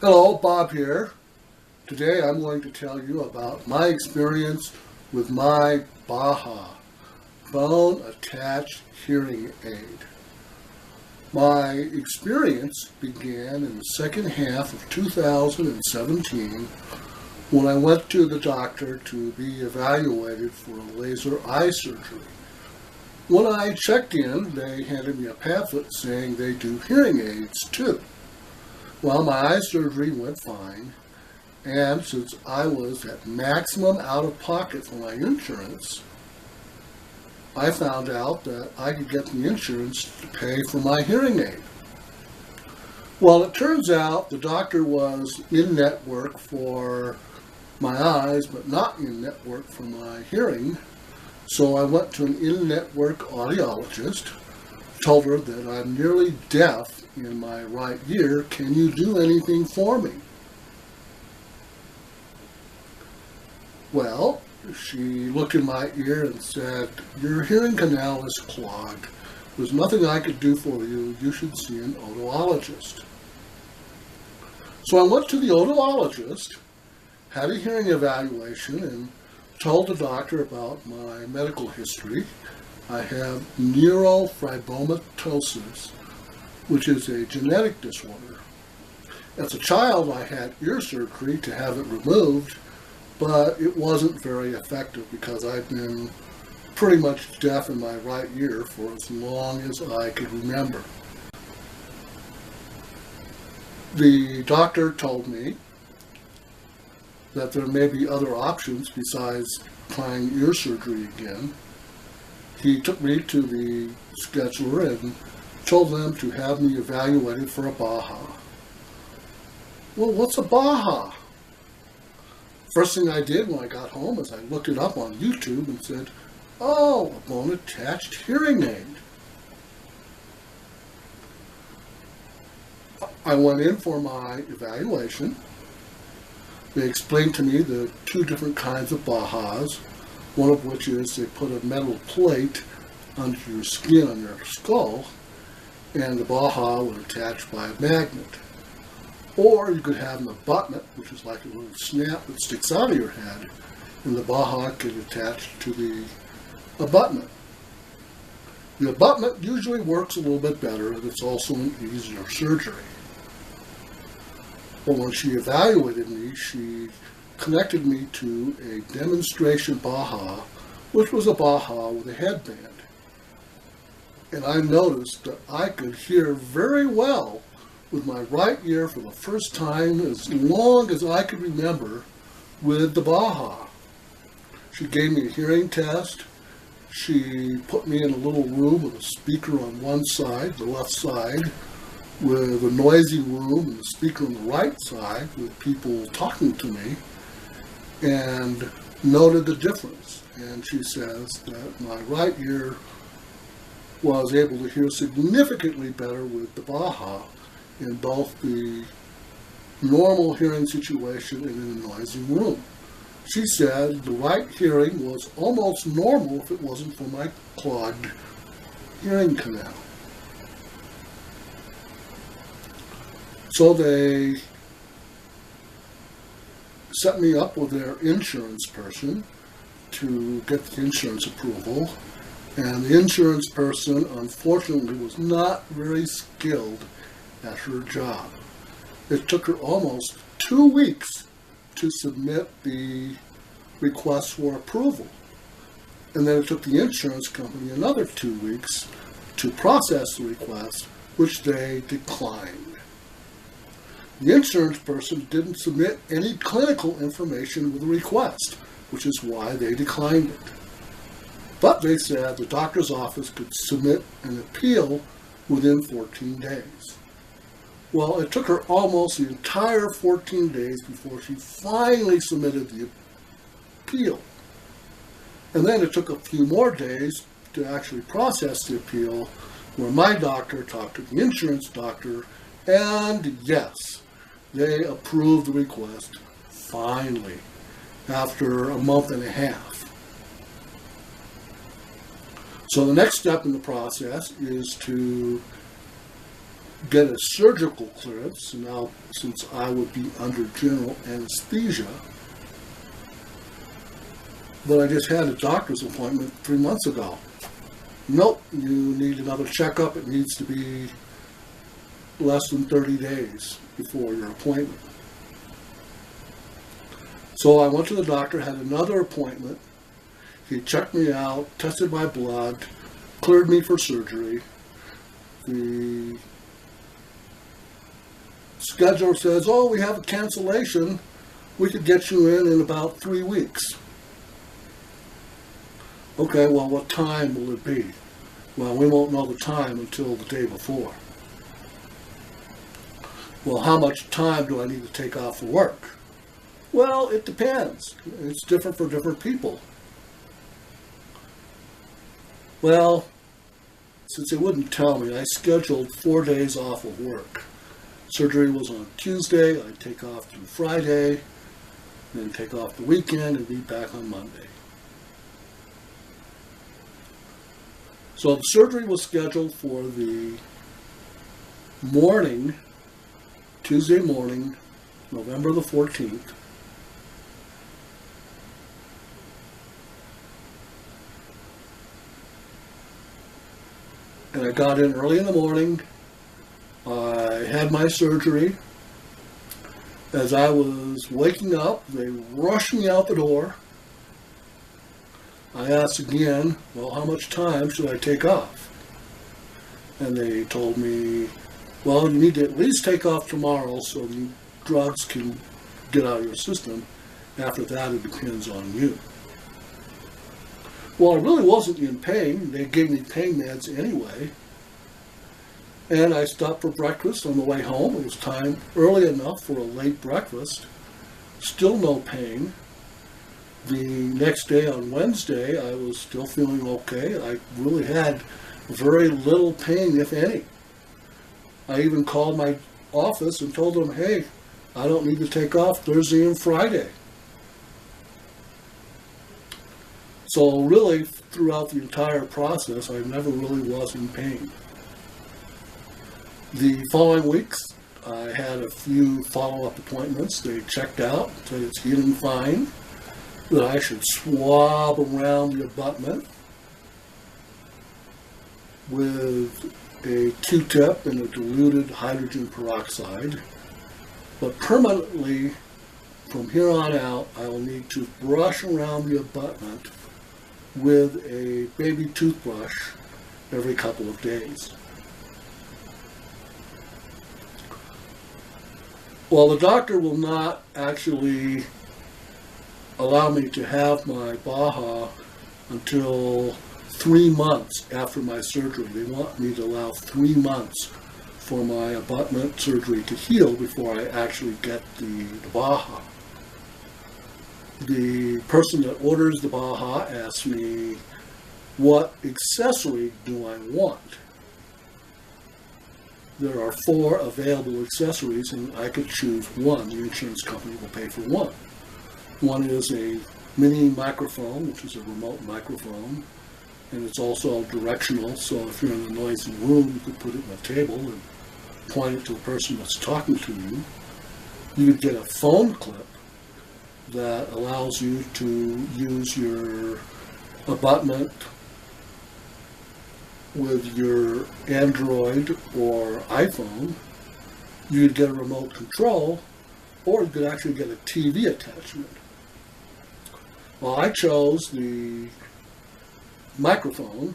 Hello, Bob here. Today I'm going to tell you about my experience with my Baha bone-attached hearing aid. My experience began in the second half of 2017 when I went to the doctor to be evaluated for laser eye surgery. When I checked in, they handed me a pamphlet saying they do hearing aids too. Well, my eye surgery went fine, and since I was at maximum out-of-pocket for my insurance, I found out that I could get the insurance to pay for my hearing aid. Well, it turns out the doctor was in-network for my eyes, but not in-network for my hearing, so I went to an in-network audiologist, told her that I'm nearly deaf in my right ear. Can you do anything for me? Well, she looked in my ear and said, your hearing canal is clogged. There's nothing I could do for you. You should see an otologist. So I went to the otologist, had a hearing evaluation, and told the doctor about my medical history. I have neurofibromatosis, which is a genetic disorder. As a child, I had ear surgery to have it removed, but it wasn't very effective because I've been pretty much deaf in my right ear for as long as I could remember. The doctor told me that there may be other options besides trying ear surgery again. He took me to the scheduler and told them to have me evaluated for a Baha. Well, what's a Baha? First thing I did when I got home is I looked it up on YouTube and said, oh, a bone-attached hearing aid. I went in for my evaluation. They explained to me the two different kinds of Bahas, one of which is they put a metal plate under your skin on your skull, and the Baha would attach by a magnet. Or you could have an abutment, which is like a little snap that sticks out of your head, and the Baha could attach to the abutment. The abutment usually works a little bit better, and it's also an easier surgery. But when she evaluated me, she connected me to a demonstration Baha, which was a Baha with a headband. And I noticed that I could hear very well with my right ear for the first time as long as I could remember with the Baha. She gave me a hearing test. She put me in a little room with a speaker on one side, the left side, with a noisy room and a speaker on the right side with people talking to me, and noted the difference. And she says that my right ear was able to hear significantly better with the Baha in both the normal hearing situation and in a noisy room. She said the right hearing was almost normal if it wasn't for my clogged hearing canal. So they set me up with their insurance person to get the insurance approval, and the insurance person unfortunately was not very skilled at her job. It took her almost 2 weeks to submit the request for approval, and then it took the insurance company another 2 weeks to process the request, which they declined. The insurance person didn't submit any clinical information with the request, which is why they declined it. But they said the doctor's office could submit an appeal within 14 days. Well, it took her almost the entire 14 days before she finally submitted the appeal. And then it took a few more days to actually process the appeal, where my doctor talked to the insurance doctor, and yes, they approved the request finally after a month and a half. So the next step in the process is to get a surgical clearance. Now, since I would be under general anesthesia, but I just had a doctor's appointment 3 months ago. Nope, you need another checkup. It needs to be less than 30 days before your appointment. So I went to the doctor, had another appointment. He checked me out, tested my blood, cleared me for surgery. The scheduler says, oh, we have a cancellation. We could get you in about 3 weeks. Okay, well, what time will it be? Well, we won't know the time until the day before. Well, how much time do I need to take off for work? Well, it depends. It's different for different people. Well, since they wouldn't tell me, I scheduled 4 days off of work. Surgery was on Tuesday. I'd take off through Friday, then take off the weekend and be back on Monday. So the surgery was scheduled for the morning, Tuesday morning, November the 14th. And I got in early in the morning. I had my surgery. As I was waking up, they rushed me out the door. I asked again, well, how much time should I take off? And they told me, well, you need to at least take off tomorrow so the drugs can get out of your system. After that, it depends on you. Well, I really wasn't in pain. They gave me pain meds anyway. And I stopped for breakfast on the way home. It was time early enough for a late breakfast. Still no pain. The next day on Wednesday, I was still feeling okay. I really had very little pain, if any. I even called my office and told them, hey, I don't need to take off Thursday and Friday. So really, throughout the entire process, I never really was in pain. The following weeks, I had a few follow-up appointments. They checked out, said it's healing fine, that I should swab around the abutment with a Q-tip and a diluted hydrogen peroxide. But permanently, from here on out, I will need to brush around the abutment with a baby toothbrush every couple of days. Well, the doctor will not actually allow me to have my Baha until 3 months after my surgery. They want me to allow 3 months for my abutment surgery to heal before I actually get the Baha. The person that orders the Baha asks me, what accessory do I want? There are 4 available accessories and I could choose one. The insurance company will pay for one. One is a mini microphone, which is a remote microphone, and it's also directional, so if you're in a noisy room, you could put it on a table and point it to the person that's talking to you. You could get a phone clip that allows you to use your abutment with your Android or iPhone. You could get a remote control, or you could actually get a TV attachment. Well, I chose the microphone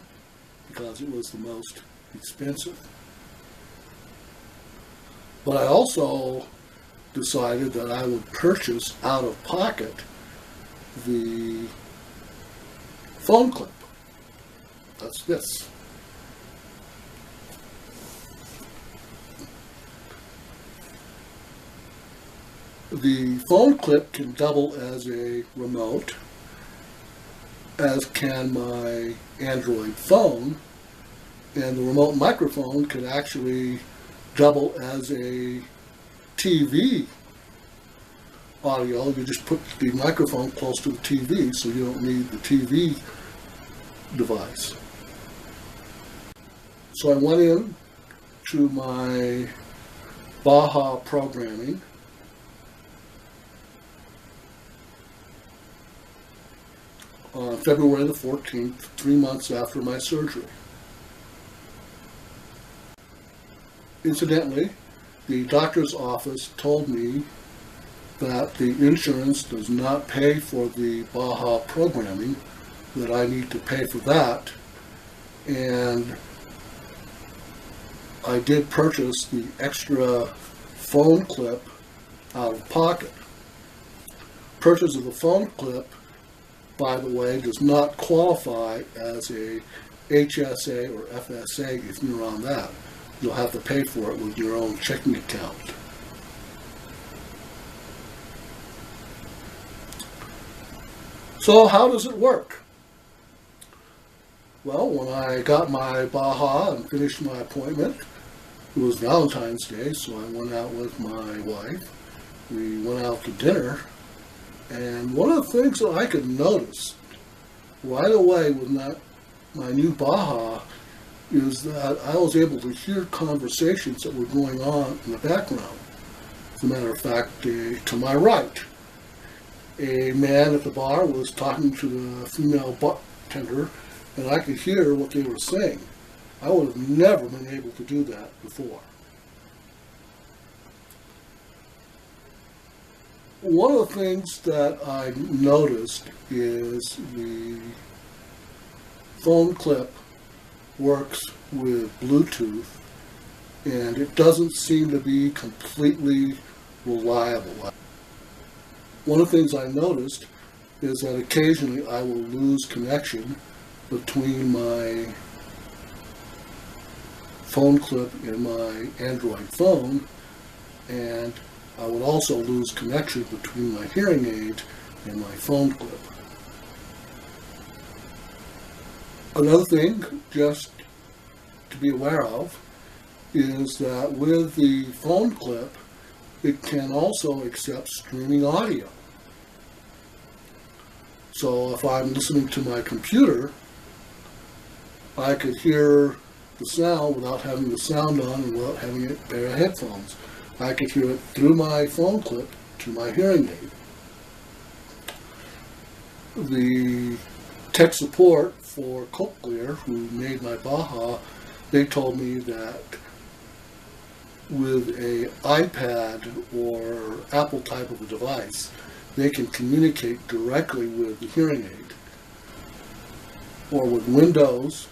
because it was the most expensive. But I also decided that I would purchase out of pocket the phone clip. That's this. The phone clip can double as a remote, as can my Android phone, and the remote microphone can actually double as a TV audio. You just put the microphone close to the TV, so you don't need the TV device. So I went in to my Baha programming on February the 14th, 3 months after my surgery. Incidentally, the doctor's office told me that the insurance does not pay for the Baha programming, that I need to pay for that, and I did purchase the extra phone clip out of pocket. Purchase of the phone clip, by the way, does not qualify as a HSA or FSA if you're on that. You'll have to pay for it with your own checking account. So how does it work? Well, when I got my Baha and finished my appointment, it was Valentine's Day, so I went out with my wife. We went out to dinner, and one of the things that I could notice right away with my new Baha is that I was able to hear conversations that were going on in the background. As a matter of fact, to my right, a man at the bar was talking to the female bartender, and I could hear what they were saying. I would have never been able to do that before. One of the things that I noticed is the phone clip works with Bluetooth, and it doesn't seem to be completely reliable. One of the things I noticed is that occasionally I will lose connection between my phone clip in my Android phone, and I would also lose connection between my hearing aid and my phone clip. Another thing just to be aware of is that with the phone clip, it can also accept streaming audio. So if I'm listening to my computer, I could hear the sound without having the sound on and without having a pair of headphones. I could hear it through my phone clip to my hearing aid. The tech support for Cochlear, who made my Baha, they told me that with a iPad or Apple type of a device, they can communicate directly with the hearing aid. Or with Windows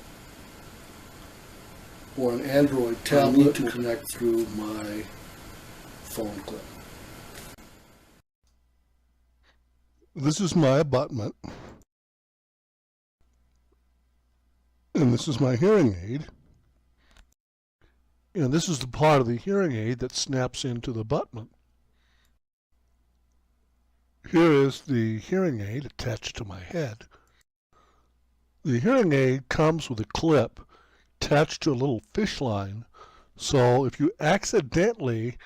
or an Android tablet, I need to connect through my phone clip. This is my abutment, and this is my hearing aid, and this is the part of the hearing aid that snaps into the abutment. Here is the hearing aid attached to my head. The hearing aid comes with a clip attached to a little fish line, so if you accidentally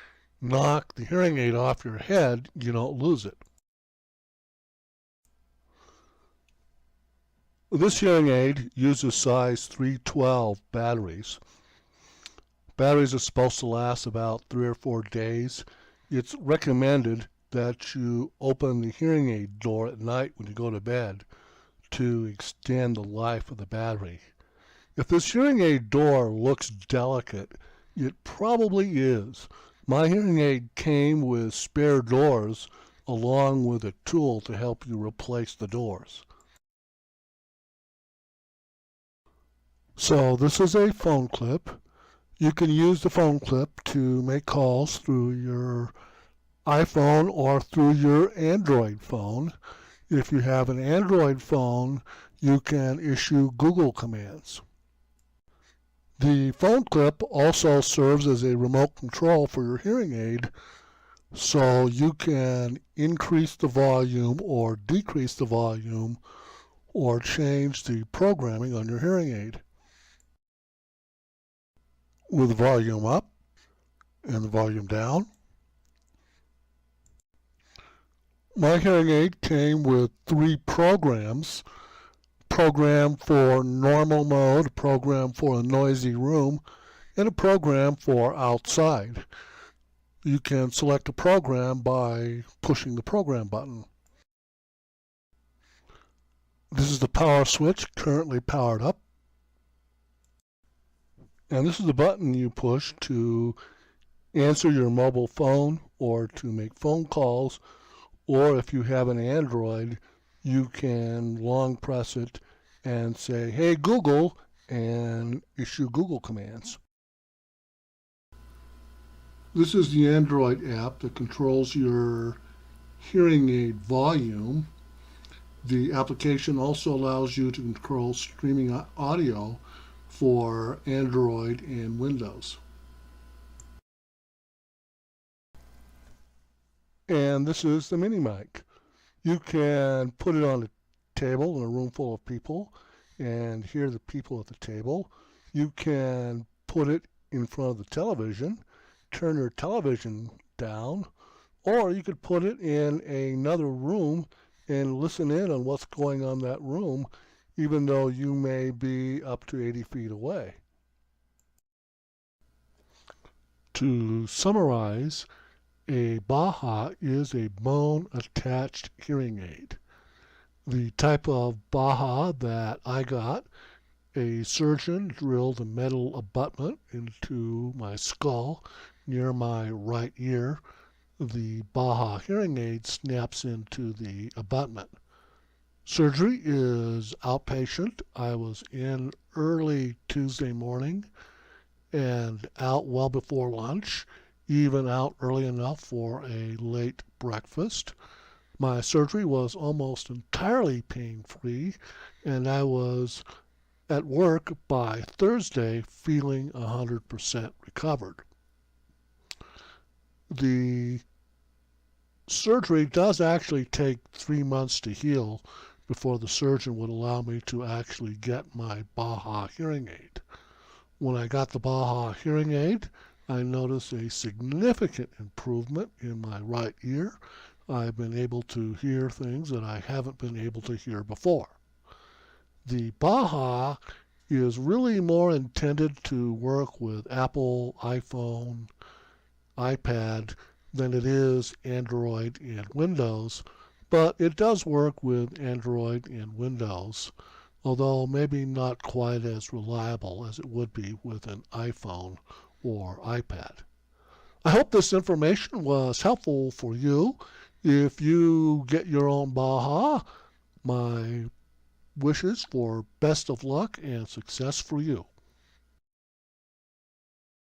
knock the hearing aid off your head, you don't lose it. This hearing aid uses size 312 batteries. Batteries are supposed to last about 3 or 4 days. It's recommended that you open the hearing aid door at night when you go to bed to extend the life of the battery. If this hearing aid door looks delicate, it probably is. My hearing aid came with spare doors along with a tool to help you replace the doors. So this is a phone clip. You can use the phone clip to make calls through your iPhone or through your Android phone. If you have an Android phone, you can issue Google commands. The phone clip also serves as a remote control for your hearing aid, so you can increase the volume or decrease the volume or change the programming on your hearing aid. With the volume up and the volume down. My hearing aid came with 3 programs. Program for normal mode, program for a noisy room, and a program for outside. You can select a program by pushing the program button. This is the power switch currently powered up. And this is the button you push to answer your mobile phone or to make phone calls, or if you have an Android, you can long press it and say, "Hey Google," and issue Google commands. This is the Android app that controls your hearing aid volume. The application also allows you to control streaming audio for Android and Windows. And this is the mini mic. You can put it on a table in a room full of people and hear the people at the table. You can put it in front of the television, turn your television down, or you could put it in another room and listen in on what's going on in that room, even though you may be up to 80 feet away. To summarize, a Baha is a bone-attached hearing aid. The type of Baha that I got, a surgeon drilled a metal abutment into my skull near my right ear. The Baha hearing aid snaps into the abutment. Surgery is outpatient. I was in early Tuesday morning and out well before lunch, even out early enough for a late breakfast. My surgery was almost entirely pain-free, and I was at work by Thursday feeling 100% recovered. The surgery does actually take 3 months to heal before the surgeon would allow me to actually get my Baha hearing aid. When I got the Baha hearing aid, I noticed a significant improvement in my right ear. I've been able to hear things that I haven't been able to hear before. The Baha is really more intended to work with Apple, iPhone, iPad than it is Android and Windows, but it does work with Android and Windows, although maybe not quite as reliable as it would be with an iPhone or iPad. I hope this information was helpful for you. If you get your own Baha, my wishes for best of luck and success for you.